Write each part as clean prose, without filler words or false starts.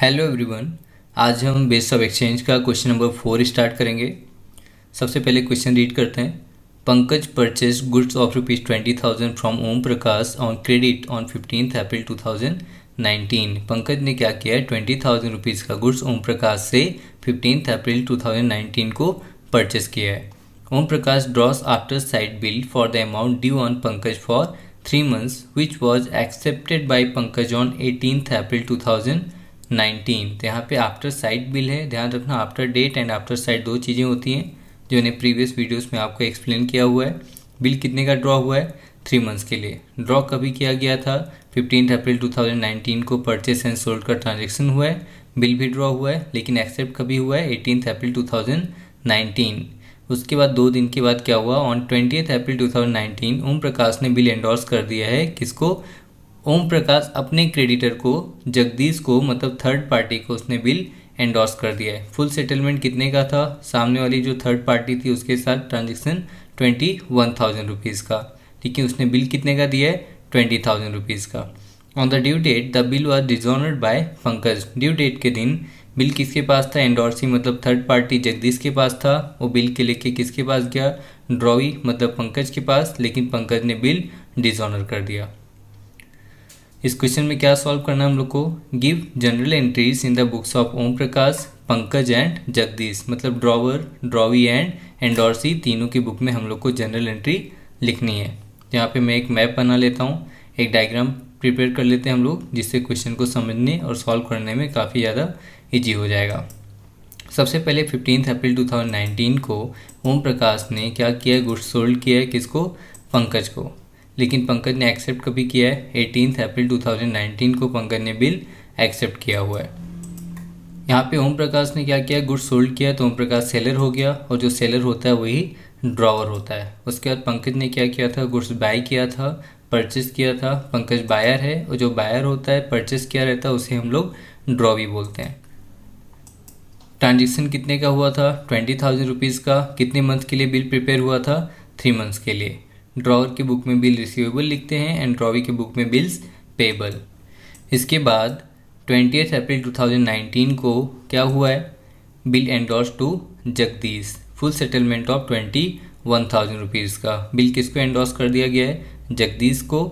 Hello everyone. आज हम base of exchange का क्वेश्चन नंबर 4 स्टार्ट करेंगे। सबसे पहले क्वेश्चन रीड करते हैं। Pankaj purchase goods of ₹20,000 from Om Prakash on credit on 15 April 2019। Pankaj ने क्या किया है, 20,000 रुपीज़ का गुड्स ओम प्रकाश से 15 अप्रैल 2019 को परचेस किया है। Om Prakash draws after sight bill for the amount due on Pankaj for 3 months which was accepted by Pankaj on 18 April 2019। तो यहाँ पे आफ्टर साइड बिल है, ध्यान रखना after date and after sight दो चीज़ें होती हैं जो मैंने प्रीवियस वीडियोस में आपको एक्सप्लेन किया हुआ है। बिल कितने का ड्रॉ हुआ है, 3 months के लिए। ड्रॉ कभी किया गया था, 15 अप्रैल 2019 को परचेस एंड सोल्ड का ट्रांजेक्शन हुआ है। बिल भी ड्रॉ हुआ है, लेकिन एक्सेप्ट कभी हुआ है, 18 अप्रैल 2019। उसके बाद 2 दिन के बाद क्या हुआ, ऑन 20 अप्रैल 2019 ओम प्रकाश ने बिल एंडोर्स कर दिया है। किसको? ओम प्रकाश अपने क्रेडिटर को, जगदीश को, मतलब थर्ड पार्टी को उसने बिल एंडोर्स कर दिया है। फुल सेटलमेंट कितने का था, सामने वाली जो थर्ड पार्टी थी उसके साथ ट्रांजेक्शन 21,000 रुपीज़ का, ठीक है। उसने बिल कितने का दिया है, 20,000 रुपीज़ का। On the due date the bill was dishonoured by Pankaj. Due date के दिन बिल किसके पास था, एंडोर्सी मतलब थर्ड पार्टी जगदीश के पास था। वो बिल के लेके किसके पास गया, ड्रॉवी मतलब पंकज के पास, लेकिन पंकज ने बिल डिजॉनर कर दिया। इस क्वेश्चन में क्या सॉल्व करना है हम लोग को, give journal entries in the books of Om Prakash, Pankaj and Jagdish, मतलब ड्रॉवर, ड्रॉवी एंड एंडोर्सी तीनों की बुक में हम लोग को जनरल एंट्री लिखनी है। यहाँ पे मैं एक मैप बना लेता हूँ, एक डायग्राम प्रिपेयर कर लेते हैं हम लोग, जिससे क्वेश्चन को समझने और सॉल्व करने में काफ़ी ज़्यादा ईजी हो जाएगा। सबसे पहले 15 अप्रैल 2019 को ओम प्रकाश ने क्या किया, गुड्स सोल्ड किया है, किसको, पंकज को। लेकिन पंकज ने एक्सेप्ट कभी किया है, 18 अप्रैल 2019 को पंकज ने बिल एक्सेप्ट किया हुआ है। यहाँ पे ओम प्रकाश ने क्या किया, गुड्स सोल्ड किया, तो ओम प्रकाश सेलर हो गया, और जो सेलर होता है वही ड्रॉवर होता है। उसके बाद पंकज ने क्या किया था, गुड्स बाय किया था, परचेस किया था। पंकज बायर है, और जो बायर होता है परचेस किया रहता है उसे हम लोग ड्रॉवी बोलते हैं। ट्रांजेक्शन कितने का हुआ था, 20,000 रुपीज़ का। कितने मंथ के लिए बिल प्रिपेयर हुआ था, 3 months के लिए। ड्रॉवर की बुक में बिल रिसीवेबल लिखते हैं एंड ड्रॉवी की बुक में बिल्स पेबल। इसके बाद 20 अप्रैल 2019 को क्या हुआ है, bill endorse to Jagdish, full settlement of 21,000 rupees का। बिल किसको एंडोर्स कर दिया गया है, जगदीश को।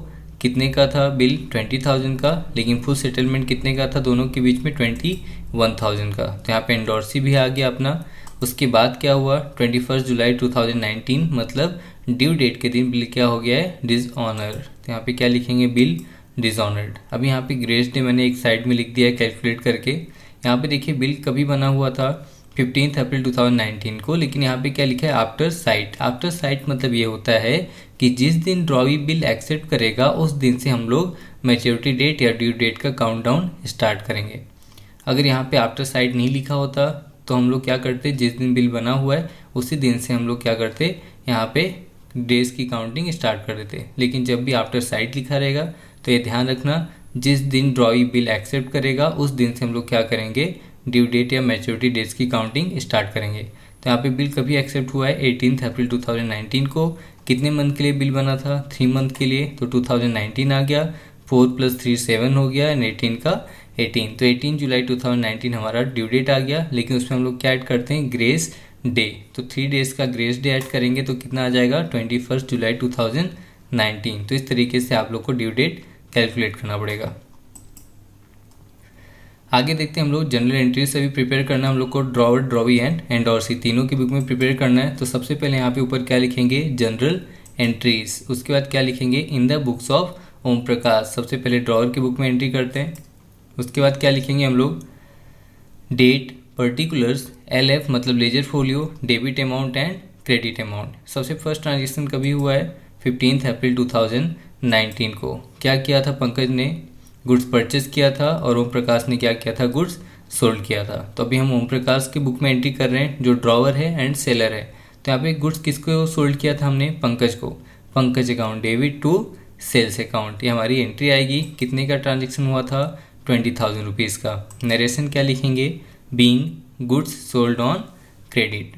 कितने का था बिल, 20,000 का, लेकिन फुल सेटलमेंट कितने का था, दोनों के बीच में 21,000 का। तो यहाँ पे एंडोर्सी भी आ गया अपना। उसके बाद क्या हुआ, 21 जुलाई 2019 मतलब ड्यू डेट के दिन बिल क्या हो गया है, डिसऑनर। तो यहाँ पे क्या लिखेंगे, बिल डिसऑनर्ड। अब यहाँ पे ग्रेस डे मैंने एक साइड में लिख दिया है कैलकुलेट करके। यहाँ पे देखिए बिल कभी बना हुआ था, 15 अप्रैल 2019 को, लेकिन यहाँ पे क्या लिखा है, आफ्टर साइट। आफ्टर साइट मतलब ये होता है कि जिस दिन ड्रॉवी बिल एक्सेप्ट करेगा उस दिन से हम लोग मैच्योरिटी डेट या ड्यू डेट का काउंटडाउन स्टार्ट करेंगे। अगर यहाँ पे आफ्टर साइट नहीं लिखा होता तो हम लोग क्या करते, जिस दिन बिल बना हुआ है उसी दिन से हम लोग क्या करते, यहाँ पे डेज की काउंटिंग स्टार्ट कर देते। लेकिन जब भी आफ्टर साइट लिखा रहेगा तो ये ध्यान रखना, जिस दिन ड्रॉवी बिल एक्सेप्ट करेगा उस दिन से हम लोग क्या करेंगे, ड्यू डेट या मैच्योरिटी डेट्स की काउंटिंग स्टार्ट करेंगे। तो यहाँ पे बिल कभी एक्सेप्ट हुआ है, 18 अप्रैल 2019 को। कितने मंथ के लिए बिल बना था, 3 month के लिए, तो 2019 आ गया। 4 + 3 7 हो गया, एंड 18 का 18, तो 18 जुलाई 2019 हमारा ड्यू डेट आ गया। लेकिन उसमें हम लोग क्या ऐड करते हैं, ग्रेस डे। तो 3 days का ग्रेस डे ऐड करेंगे तो कितना आ जाएगा, 21 जुलाई 2019। तो इस तरीके से आप लोग को ड्यू डेट कैलकुलेट करना पड़ेगा। आगे देखते हैं हम लोग, जनरल एंट्री से भी प्रिपेयर करना है हम लोग को, ड्रॉवर, ड्रॉवी एंड एंडोर्सी तीनों की बुक में प्रिपेयर करना है। तो सबसे पहले यहाँ पे ऊपर क्या लिखेंगे, जनरल एंट्रीज। उसके बाद क्या लिखेंगे, इन द बुक्स ऑफ ओम प्रकाश। सबसे पहले ड्रॉवर की बुक में एंट्री करते हैं। उसके बाद क्या लिखेंगे हम लोग, डेट, पर्टिकुलर्स, LF मतलब laser folio, debit amount and credit amount. सबसे फर्स्ट ट्रांजेक्शन कभी हुआ है, 15 अप्रैल 2019 को। क्या किया था, पंकज ने गुड्स परचेस किया था और ओम प्रकाश ने क्या किया था, गुड्स सोल्ड किया था। तो अभी हम ओम प्रकाश की बुक में एंट्री कर रहे हैं, जो ड्रॉवर है एंड सेलर है। तो यहाँ पे गुड्स किसको सोल्ड किया था हमने, पंकज को। Pankaj account, debit to sales account, ये हमारी एंट्री आएगी। कितने का ट्रांजेक्शन हुआ था, 20,000 रुपीज़ का। नरेशन क्या लिखेंगे, being goods sold on credit.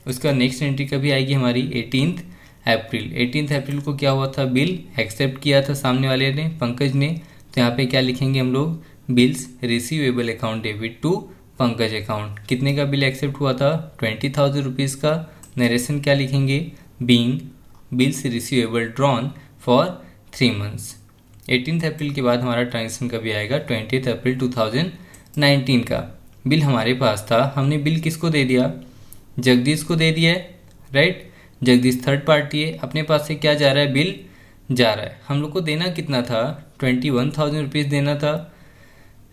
उसका नेक्स्ट एंट्री कभी आएगी हमारी, 18 अप्रैल। 18 अप्रैल को क्या हुआ था, बिल एक्सेप्ट किया था सामने वाले ने, पंकज ने। तो यहाँ पे क्या लिखेंगे हम लोग, bills receivable account debit to Pankaj account. कितने का बिल एक्सेप्ट हुआ था? 20,000 रुपीज़ का। नरेशन क्या लिखेंगे? Being bills receivable drawn for 3 months. 18 अप्रैल के बाद हमारा ट्रांजेक्शन कभी आएगा? 20 अप्रैल 2019 का। बिल हमारे पास था, हमने बिल किसको दे दिया? जगदीश को दे दिया है, राइट। जगदीश थर्ड पार्टी है, अपने पास से क्या जा रहा है? बिल जा रहा है। हम लोग को देना कितना था? 21,000 रुपीज़ देना था,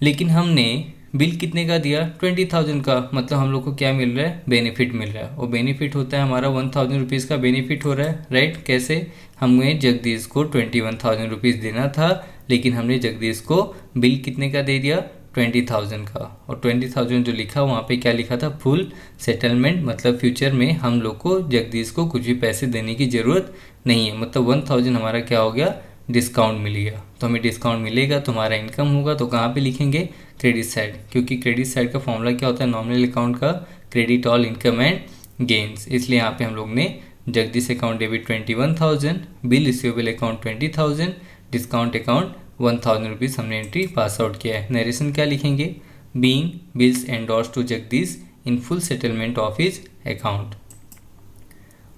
लेकिन हमने बिल कितने का दिया? 20,000 का। मतलब हम लोग को क्या मिल रहा है? बेनिफिट मिल रहा है। और बेनिफिट होता है हमारा 1,000 रुपीज़ का बेनिफिट हो रहा है, राइट। कैसे? हमें जगदीश को 21,000 रुपीज़ देना था, लेकिन हमने जगदीश को बिल कितने का दे दिया? 20,000 का। और 20,000 जो लिखा वहाँ पे क्या लिखा था? Full settlement. मतलब फ्यूचर में हम लोग को जगदीश को कुछ भी पैसे देने की ज़रूरत नहीं है। मतलब 1,000 हमारा क्या हो गया? डिस्काउंट मिल गया। तो हमें डिस्काउंट मिलेगा तो हमारा इनकम होगा, तो कहाँ पे लिखेंगे? क्रेडिट साइड, क्योंकि क्रेडिट साइड का फॉर्मूला क्या होता है? नॉमिनल अकाउंट का credit all income and gains. इसलिए यहाँ पे हम लोग ने Jagdish account debit 21,000, bill receivable account 20,000, discount account 1,000 rupees हमने एंट्री पास आउट किया है। नरेशन क्या लिखेंगे? Being bills endorse to Jagdish in full settlement of his account.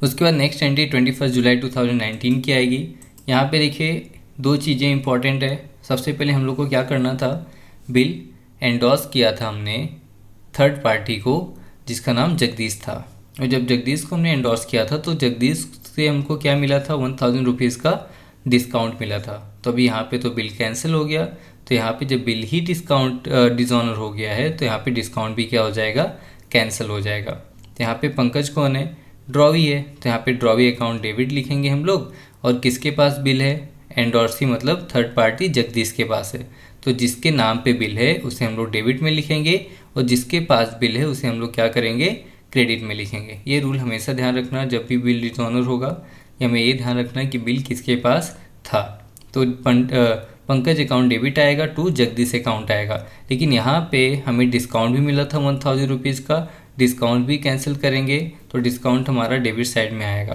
उसके बाद नेक्स्ट एंट्री 21 जुलाई 2019 की आएगी। यहाँ पे देखिए 2 चीज़ें इंपॉर्टेंट है। सबसे पहले हम लोग को क्या करना था? बिल एंडोर्स किया था हमने थर्ड पार्टी को, जिसका नाम जगदीश था। और जब जगदीश को हमने एंडोर्स किया था तो जगदीश से हमको क्या मिला था? 1,000 रुपीज़ का डिस्काउंट मिला था। तो अभी यहाँ पे तो बिल कैंसिल हो गया, तो यहाँ पे जब बिल ही डिसऑनर हो गया है तो यहाँ पे डिस्काउंट भी क्या हो जाएगा? कैंसिल हो जाएगा। तो यहाँ पे पंकज कौन है? ड्रॉवी है, तो यहाँ पे ड्रॉवी अकाउंट डेबिट लिखेंगे हम लोग। और किसके पास बिल है? एंडोर्सी मतलब थर्ड पार्टी जगदीश के पास है। तो जिसके नाम पे बिल है उसे हम लोग डेबिट में लिखेंगे, और जिसके पास बिल है उसे हम लोग क्या करेंगे? क्रेडिट में लिखेंगे। ये रूल हमेशा ध्यान रखना, जब भी बिल डिसऑनर होगा हमें ये ध्यान रखना कि बिल किसके पास था। तो पंकज अकाउंट डेबिट आएगा टू जगदीश अकाउंट आएगा। लेकिन यहाँ पे हमें डिस्काउंट भी मिला था 1,000 रुपीज़ का, डिस्काउंट भी कैंसिल करेंगे तो डिस्काउंट हमारा डेबिट साइड में आएगा।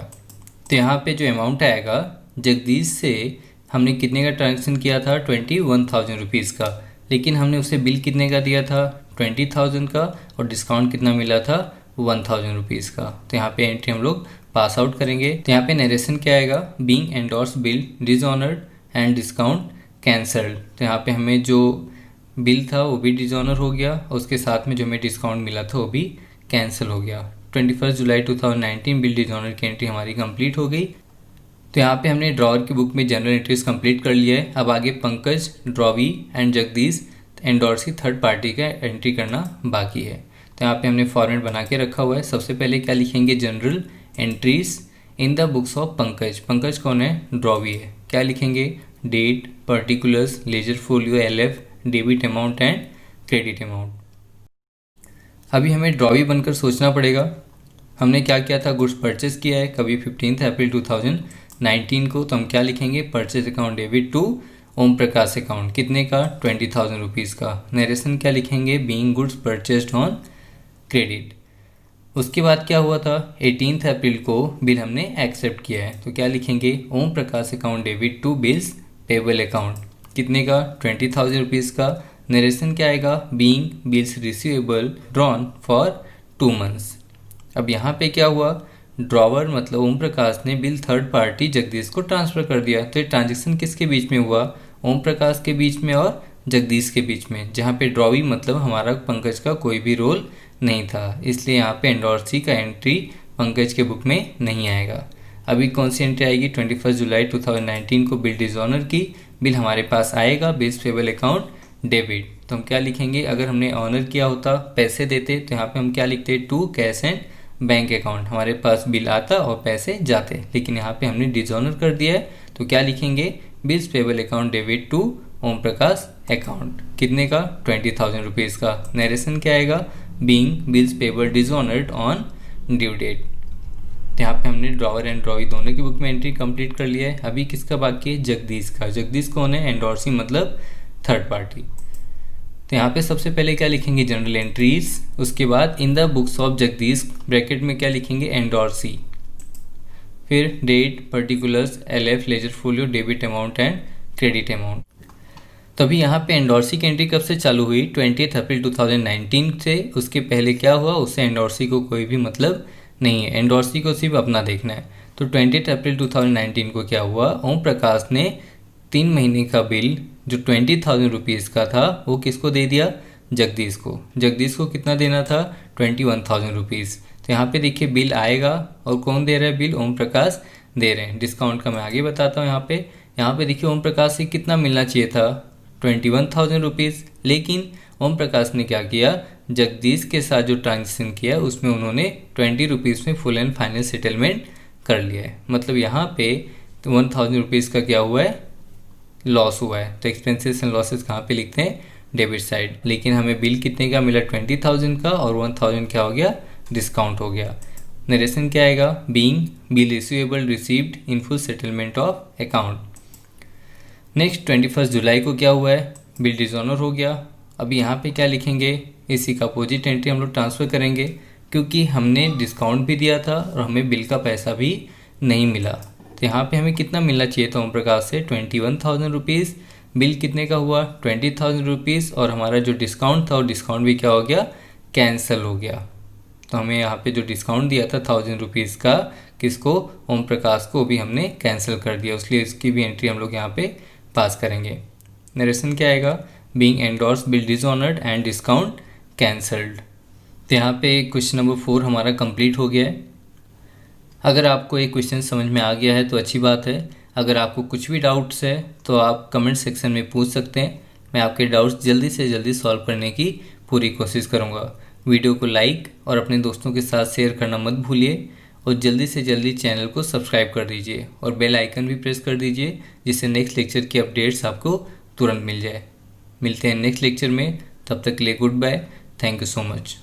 तो यहाँ पे जो अमाउंट आएगा, जगदीश से हमने कितने का ट्रांजेक्शन किया था? 21,000 रुपीज़ का, लेकिन हमने उसे बिल कितने का दिया था? 20,000 का, और डिस्काउंट कितना मिला था? 1,000 रुपीज़ का। तो यहाँ पे एंट्री हम लोग पास आउट करेंगे। तो यहाँ पे नरेशन क्या आएगा? Being endorse bill dishonoured and discount cancelled. तो यहाँ पे हमें जो बिल था वो भी डिसऑनर हो गया, और उसके साथ में जो हमें डिस्काउंट मिला था वो भी कैंसिल हो गया। 21 जुलाई 2019 बिल डिसऑनर की एंट्री हमारी कंप्लीट हो गई। तो यहाँ पे हमने ड्रॉवर की बुक में जनरल एंट्रीज कंप्लीट कर लिया है। अब आगे Pankaj, drawee and Jagdish endorsee third party का एंट्री करना बाकी है। तो यहाँ पे हमने फॉर्मेट बना के रखा हुआ है। सबसे पहले क्या लिखेंगे? Journal entries in the books of Pankaj. Pankaj कौन है? ड्रॉवी है। क्या लिखेंगे? Date, particulars, ledger folio, LF, debit amount and credit amount. अभी हमें ड्रॉवी बनकर सोचना पड़ेगा हमने क्या किया था। गुड्स परचेज किया है कभी 15 अप्रैल 2019 को, तो हम क्या लिखेंगे? Purchase account debit to Om Prakash account. कितने का? 20,000 रुपीज़ का। नरेशन क्या लिखेंगे? Being goods purchased on credit. उसके बाद क्या हुआ था? 18 अप्रैल को बिल हमने एक्सेप्ट किया है, तो क्या लिखेंगे? Om Prakash account debit to bills payable account. कितने का? 20,000 रुपीज़ का। नरेशन क्या आएगा? Being bills receivable drawn for 2 months. अब यहाँ पे क्या हुआ? ड्रॉवर मतलब ओम प्रकाश ने बिल थर्ड पार्टी जगदीश को ट्रांसफ़र कर दिया। तो ये ट्रांजेक्शन किसके बीच में हुआ? ओम प्रकाश के बीच में और जगदीश के बीच में, जहाँ पे ड्रॉवी मतलब हमारा पंकज का कोई भी रोल नहीं था। इसलिए यहाँ पे एंडोर्सी का एंट्री पंकज के बुक में नहीं आएगा। अभी कौन सी एंट्री आएगी? 21 जुलाई 2019 को बिल डिसऑनर की बिल हमारे पास आएगा, बिल्स पेबल अकाउंट डेबिट। तो हम क्या लिखेंगे? अगर हमने ऑनर किया होता, पैसे देते, तो यहाँ पे हम क्या लिखते? To cash and bank account. हमारे पास बिल आता और पैसे जाते, लेकिन यहाँ पे हमने डिसऑनर कर दिया है, तो क्या लिखेंगे? Bills payable account debit to Om Prakash account. कितने का? 20,000 रुपीज़ का। नरेशन क्या आएगा? Being bills payable dishonoured on due date. यहाँ पे हमने ड्रॉवर एंड ड्रॉवी दोनों की बुक में एंट्री कंप्लीट कर लिया है। अभी किसका बाकी है? जगदीश का। जगदीश कौन है? एंडोर्सी मतलब थर्ड पार्टी। तो यहाँ पे सबसे पहले क्या लिखेंगे? Journal entries. उसके बाद in the books of Jagdish bracket में क्या लिखेंगे? एंडोर्सी। फिर date, particulars, LF, ledger folio, debit amount and credit amount. तभी यहाँ पे एंडोर्सी की एंट्री कब से चालू हुई, 20 अप्रैल 2019 से। उसके पहले क्या हुआ, उससे एंडोर्सी को कोई भी मतलब नहीं है, एंडोर्सी को सिर्फ अपना देखना है। तो 20 अप्रैल 2019 को क्या हुआ, ओम प्रकाश ने 3 महीने का बिल जो 20,000 रुपीज़ का था वो किसको दे दिया, जगदीश को। जगदीश को कितना देना था, 21,000 रुपीज़। तो यहाँ पे देखिए बिल आएगा और कौन दे रहा है बिल, ओम प्रकाश दे रहे हैं। डिस्काउंट का मैं आगे बताता हूँ। यहाँ पे देखिए ओम प्रकाश से कितना मिलना चाहिए था, 21,000 रुपीज़। लेकिन ओम प्रकाश ने क्या किया, जगदीश के साथ जो ट्रांजेक्शन किया उसमें उन्होंने 20 रुपीज़ में फुल एंड फाइनल सेटलमेंट कर लिया है। मतलब यहाँ पे 1,000 रुपीज़ का क्या हुआ है, लॉस हुआ है। तो एक्सपेंसेस एंड लॉसेस कहाँ पे लिखते हैं, डेबिट साइड। लेकिन हमें बिल कितने का मिला, 20,000 का, और 1,000 क्या हो गया, डिस्काउंट हो गया। नरेशन क्या आएगा, being bill receivable received in full settlement of account. Next 21 जुलाई को क्या हुआ है, बिल डिसऑनर हो गया। अभी यहाँ पे क्या लिखेंगे, इसी का अपोजिट एंट्री हम लोग ट्रांसफ़र करेंगे, क्योंकि हमने डिस्काउंट भी दिया था और हमें बिल का पैसा भी नहीं मिला। तो यहाँ पे हमें कितना मिलना चाहिए था ओम प्रकाश से, 21,000 रुपीज़। बिल कितने का हुआ, 20,000 रुपीज़, और हमारा जो डिस्काउंट था वो डिस्काउंट भी क्या हो गया, कैंसिल हो गया। तो हमें यहाँ पे जो डिस्काउंट दिया था 1,000 रुपीज़ का, किसको, ओम प्रकाश को, भी हमने कैंसिल कर दिया। इसलिए इसकी भी एंट्री हम लोग यहाँ पे पास करेंगे। नरेशन क्या आएगा, being endorse bill dishonoured and discount cancelled. तो यहाँ पे क्वेश्चन नंबर 4 हमारा कंप्लीट हो गया है। अगर आपको एक क्वेश्चन समझ में आ गया है तो अच्छी बात है। अगर आपको कुछ भी डाउट्स है तो आप कमेंट सेक्शन में पूछ सकते हैं। मैं आपके डाउट्स जल्दी से जल्दी सॉल्व करने की पूरी कोशिश करूँगा। वीडियो को लाइक और अपने दोस्तों के साथ शेयर करना मत भूलिए, और जल्दी से जल्दी चैनल को सब्सक्राइब कर दीजिए और बेल आइकन भी प्रेस कर दीजिए, जिससे नेक्स्ट लेक्चर की अपडेट्स आपको तुरंत मिल जाए। मिलते हैं नेक्स्ट लेक्चर में, तब तक के लिए good bye, thank you so much.